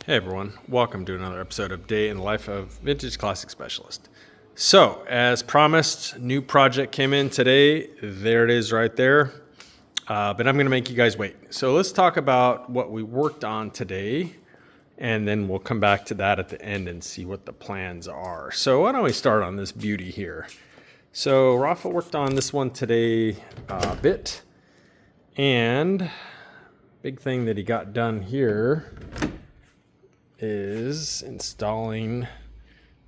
Hey everyone, welcome to another episode of Day in the Life of Vintage Classic Specialist. So, as promised, new project came in today. There it is right there. But I'm going to make you guys wait. So let's talk about what we worked on today, and then we'll come back to that at the end and see what the plans are. So why don't we start on this beauty here? So Rafa worked on this one today a bit, and big thing that he got done here is installing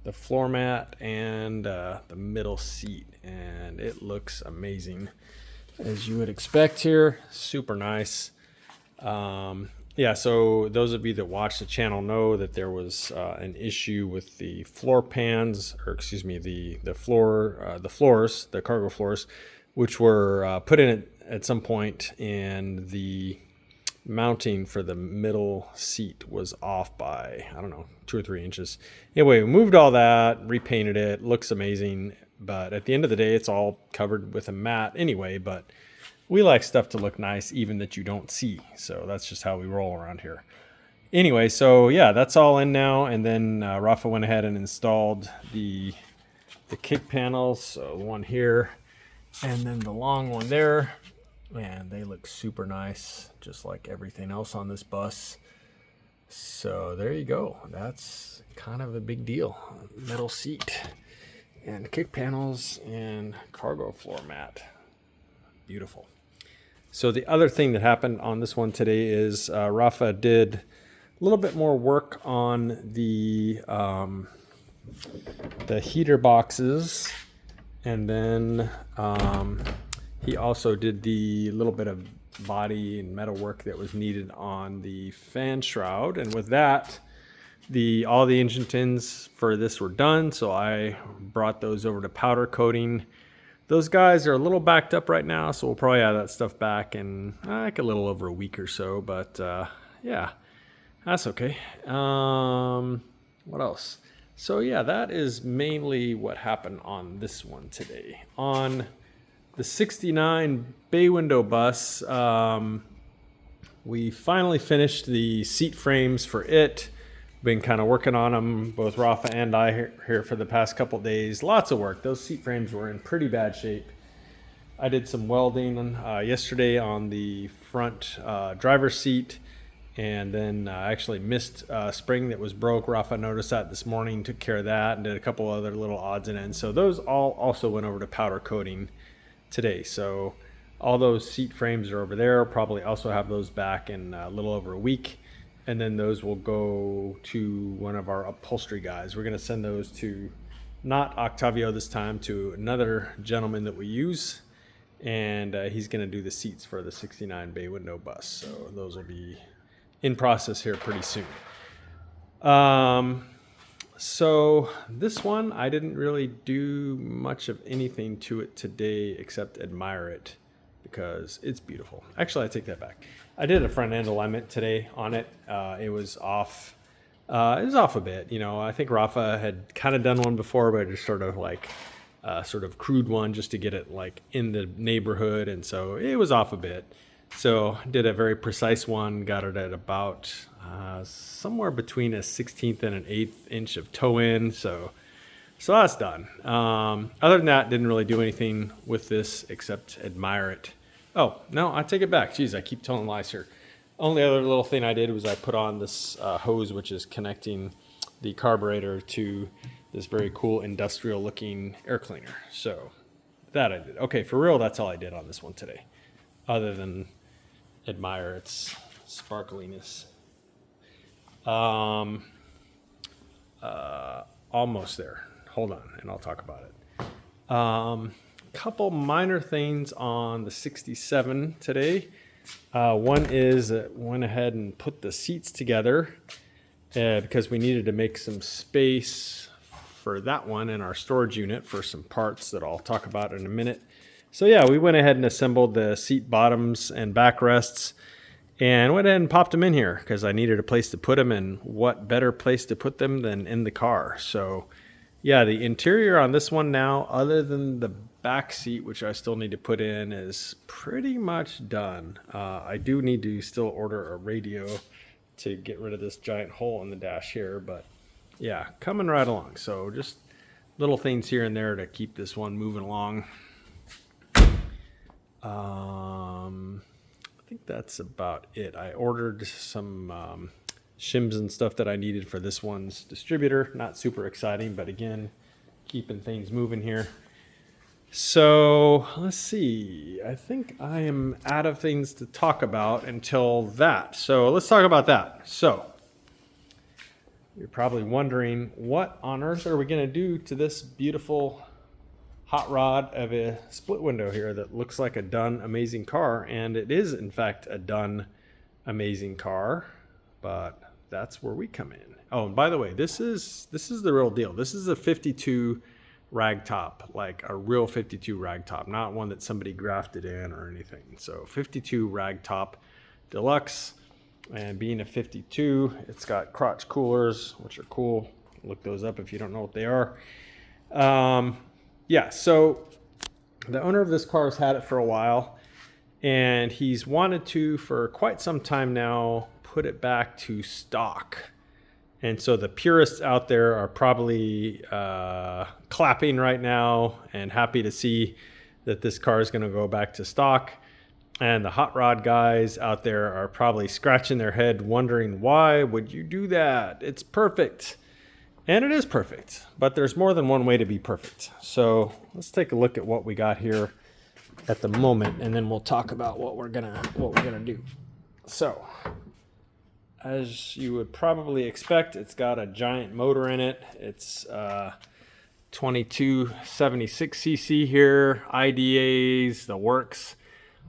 the floor mat and the middle seat, and it looks amazing as you would expect here. Super nice. So those of you that watch the channel know that there was an issue with the floor pans, or excuse me, the floors, the cargo floors, which were put in at some point, and the mounting for the middle seat was off by, I don't know, 2 or 3 inches. Anyway, we moved all that, repainted it, looks amazing, but at the end of the day, it's all covered with a mat anyway, but we like stuff to look nice, even that you don't see. So that's just how we roll around here. Anyway, so yeah, that's all in now. And then Rafa went ahead and installed the kick panels. So one here, and then the long one there. Man, they look super nice, just like everything else on this bus. So there you go. That's kind of a big deal. Metal seat and kick panels and cargo floor mat. Beautiful. So the other thing that happened on this one today is Rafa did a little bit more work on the heater boxes, and then he also did the little bit of body and metal work that was needed on the fan shroud. And with that, all the engine tins for this were done. So I brought those over to powder coating. Those guys are a little backed up right now, so we'll probably have that stuff back in like a little over a week or so. But yeah, that's okay. What else? So yeah, that is mainly what happened on this one today. On the 69 bay window bus, we finally finished the seat frames for it. Been kind of working on them, both Rafa and I here for the past couple days. Lots of work. Those seat frames were in pretty bad shape. I did some welding yesterday on the front driver's seat, and then I actually missed a spring that was broke. Rafa noticed that this morning, took care of that, and did a couple other little odds and ends. So those all also went over to powder coating today. So all those seat frames are over there. Probably also have those back in a little over a week, and then those will go to one of our upholstery guys. We're going to send those to not Octavio this time, to another gentleman that we use, and he's going to do the seats for the 69 bay window bus. So those will be in process here pretty soon. So this one, I didn't really do much of anything to it today except admire it because it's beautiful. Actually, I take that back. I did a front end alignment today on it. It was off. It was off a bit. You know, I think Rafa had kind of done one before, but just sort of crude one just to get it like in the neighborhood, and so it was off a bit. So did a very precise one. Got it at about somewhere between a 16th and an 1/8 inch of toe in. So that's done. Other than that, didn't really do anything with this except admire it. Oh, no, I take it back. Jeez, I keep telling lies here. Only other little thing I did was I put on this hose, which is connecting the carburetor to this very cool industrial looking air cleaner. So that I did. Okay, for real, that's all I did on this one today, other than admire its sparkliness. Almost there. Hold on, and I'll talk about it. Couple minor things on the 67 today. One is that went ahead and put the seats together because we needed to make some space for that one in our storage unit for some parts that I'll talk about in a minute. So yeah, we went ahead and assembled the seat bottoms and backrests and went ahead and popped them in here because I needed a place to put them, and what better place to put them than in the car. So yeah, the interior on this one now, other than the back seat, which I still need to put in, is pretty much done. I do need to still order a radio to get rid of this giant hole in the dash here, but yeah, coming right along. So just little things here and there to keep this one moving along. I think that's about it. I ordered some shims and stuff that I needed for this one's distributor. Not super exciting, but again, keeping things moving here. So let's see. I think I am out of things to talk about until that. So let's talk about that. So you're probably wondering, what on earth are we going to do to this beautiful hot rod of a split window here that looks like a done amazing car? And it is in fact a done amazing car, but that's where we come in. Oh, and by the way, this is the real deal. This is a 52 rag top, like a real 52 rag top, not one that somebody grafted in or anything. So 52 rag top deluxe, and being a 52, it's got crotch coolers, which are cool. Look those up if you don't know what they are. Yeah, so the owner of this car has had it for a while, and he's wanted to, for quite some time now, put it back to stock. And so the purists out there are probably clapping right now and happy to see that this car is going to go back to stock. And the hot rod guys out there are probably scratching their head wondering, why would you do that? It's perfect. And it is perfect, but there's more than one way to be perfect. So let's take a look at what we got here at the moment, and then we'll talk about what we're gonna do. So, as you would probably expect, it's got a giant motor in it. It's 2276 cc here, IDAs, the works.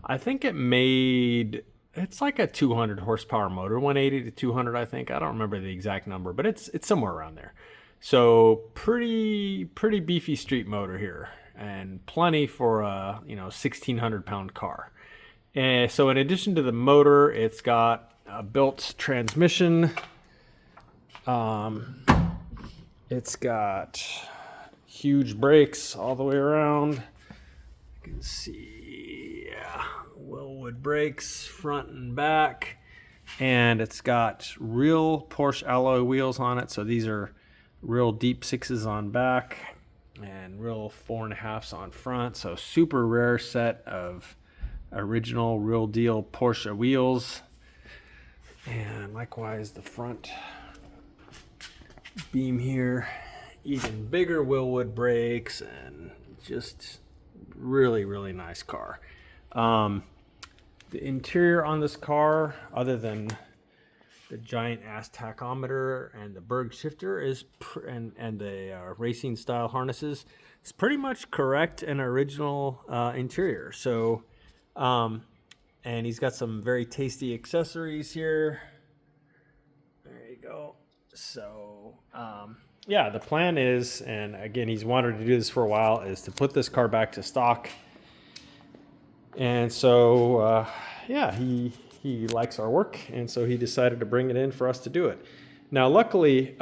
I think it's like a 200 horsepower motor, 180 to 200, I think. I don't remember the exact number, but it's somewhere around there. So pretty beefy street motor here, and plenty for a 1,600 pound car. And so in addition to the motor, it's got a built transmission. It's got huge brakes all the way around. You can see, yeah, Willwood brakes front and back, and it's got real Porsche alloy wheels on it. So these are real deep 6s on back and real 4.5s on front. So super rare set of original real deal Porsche wheels. And likewise the front beam here, even bigger Willwood brakes, and just really nice car. The interior on this car, other than the giant ass tachometer and the Berg shifter and the racing style harnesses, is pretty much correct and original interior. So and he's got some very tasty accessories here. There you go. So yeah, the plan is, and again, he's wanted to do this for a while, is to put this car back to stock. And so yeah, he likes our work, and so he decided to bring it in for us to do it. Now luckily,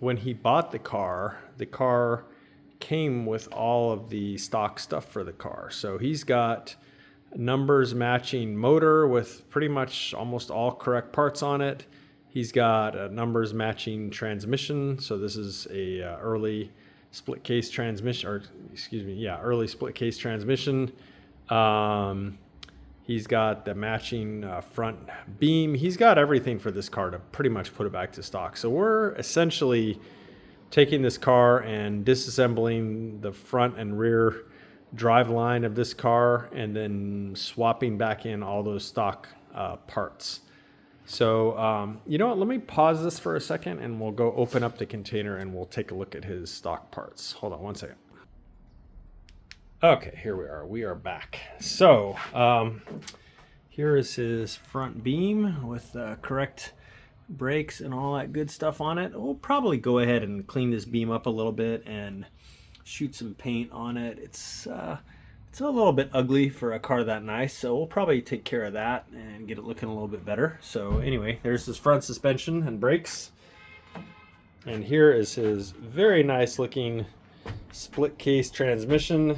when he bought the car came with all of the stock stuff for the car. So he's got numbers matching motor with pretty much almost all correct parts on it. He's got a numbers matching transmission. So this is a early split case transmission, or excuse me, yeah, early split case transmission. He's got the matching front beam. He's got everything for this car to pretty much put it back to stock. So we're essentially taking this car and disassembling the front and rear drive line of this car, and then swapping back in all those stock parts. So you know what, let me pause this for a second, and we'll go open up the container and we'll take a look at his stock parts. Hold on one second. Okay, here we are back. So here is his front beam with correct brakes and all that good stuff on it. We'll probably go ahead and clean this beam up a little bit and shoot some paint on it. It's a little bit ugly for a car that nice, so we'll probably take care of that and get it looking a little bit better. So anyway, there's his front suspension and brakes, and here is his very nice looking split case transmission,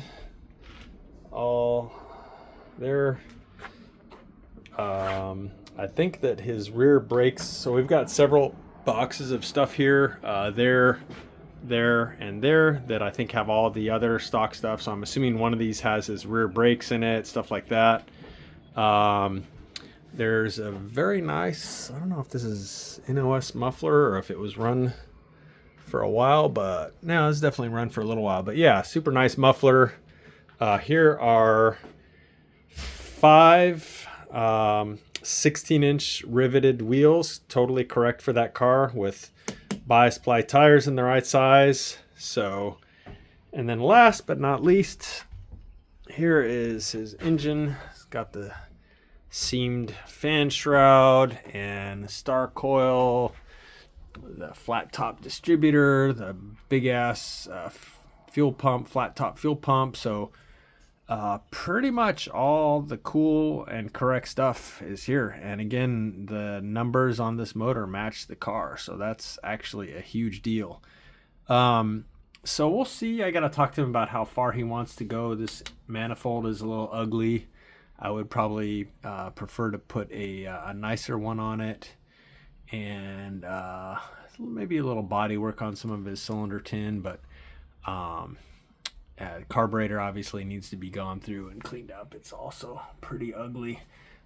all there. I think that his rear brakes, so we've got several boxes of stuff here, there, and there, that I think have all the other stock stuff. So I'm assuming one of these has his rear brakes in it, stuff like that. There's a very nice, I don't know if this is NOS muffler or if it was run for a while, but no, it's definitely run for a little while. But yeah, super nice muffler. Here are 5 16-inch riveted wheels, totally correct for that car, with bias ply tires in the right size. So, and then last but not least, here is his engine. It's got the seamed fan shroud and star coil, the flat top distributor, the big ass fuel pump, flat top fuel pump. So pretty much all the cool and correct stuff is here. And again, the numbers on this motor match the car, so that's actually a huge deal. So we'll see. I gotta talk to him about how far he wants to go. This manifold is a little ugly. I would probably prefer to put a nicer one on it, and maybe a little body work on some of his cylinder tin, but carburetor obviously needs to be gone through and cleaned up. It's also pretty ugly,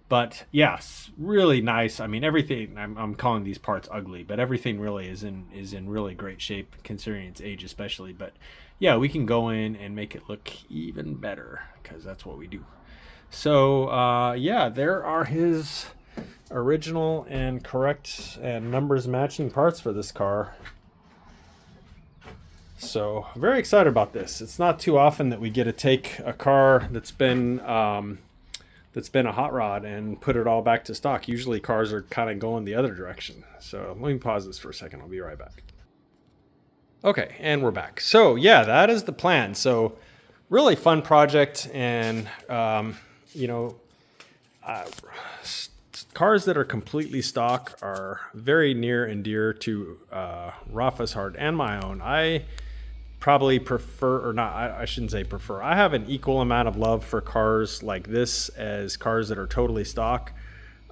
but yes, really nice. I mean, everything, I'm calling these parts ugly, but everything really is in really great shape considering its age especially. But yeah, we can go in and make it look even better because that's what we do. So yeah, there are his original and correct and numbers matching parts for this car. So very excited about this. It's not too often that we get to take a car that's been a hot rod and put it all back to stock. Usually cars are kind of going the other direction. So let me pause this for a second. I'll be right back. Okay, and we're back. So yeah, that is the plan. So really fun project, and you know, cars that are completely stock are very near and dear to Rafa's heart and my own. I probably prefer, or not, I shouldn't say prefer. I have an equal amount of love for cars like this as cars that are totally stock.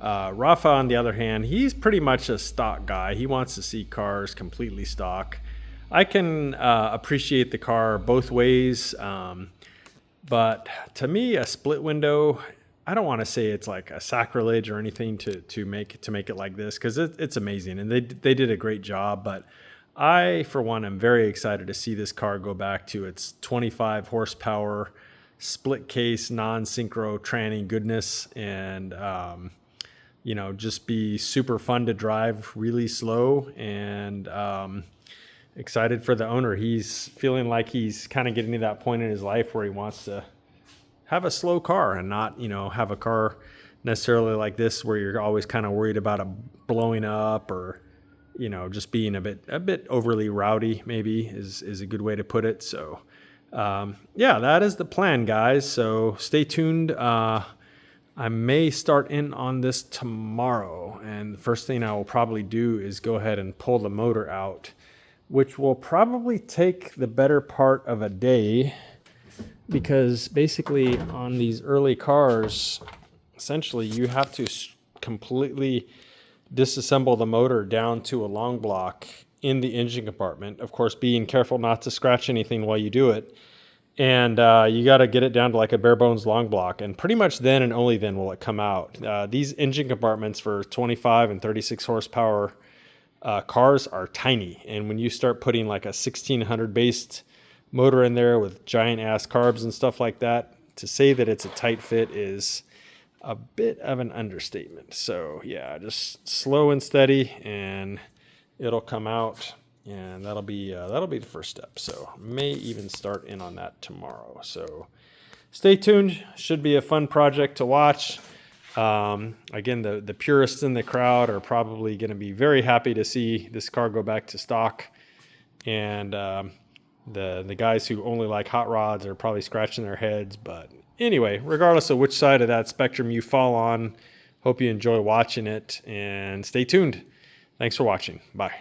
Rafa, on the other hand, he's pretty much a stock guy. He wants to see cars completely stock. I can appreciate the car both ways, but to me, a split window, I don't want to say it's like a sacrilege or anything to make it like this, because it's amazing and they did a great job. But I, for one, am very excited to see this car go back to its 25 horsepower split case non-synchro tranny goodness, and you know, just be super fun to drive, really slow, and excited for the owner. He's feeling like he's kind of getting to that point in his life where he wants to have a slow car and not, you know, have a car necessarily like this where you're always kind of worried about it blowing up, or, you know, just being a bit overly rowdy, maybe is a good way to put it. So yeah, that is the plan, guys. So stay tuned. I may start in on this tomorrow, and the first thing I will probably do is go ahead and pull the motor out, which will probably take the better part of a day, because basically on these early cars, essentially you have to completely disassemble the motor down to a long block in the engine compartment. Of course, being careful not to scratch anything while you do it. And you got to get it down to like a bare bones long block. And pretty much then and only then will it come out. These engine compartments for 25 and 36 horsepower cars are tiny. And when you start putting like a 1600 based motor in there with giant ass carbs and stuff like that, to say that it's a tight fit is a bit of an understatement. So yeah, just slow and steady and it'll come out, and that'll be the first step. So may even start in on that tomorrow. So stay tuned. Should be a fun project to watch. Again, the purists in the crowd are probably going to be very happy to see this car go back to stock, and the guys who only like hot rods are probably scratching their heads. But anyway, regardless of which side of that spectrum you fall on, hope you enjoy watching it, and stay tuned. Thanks for watching. Bye.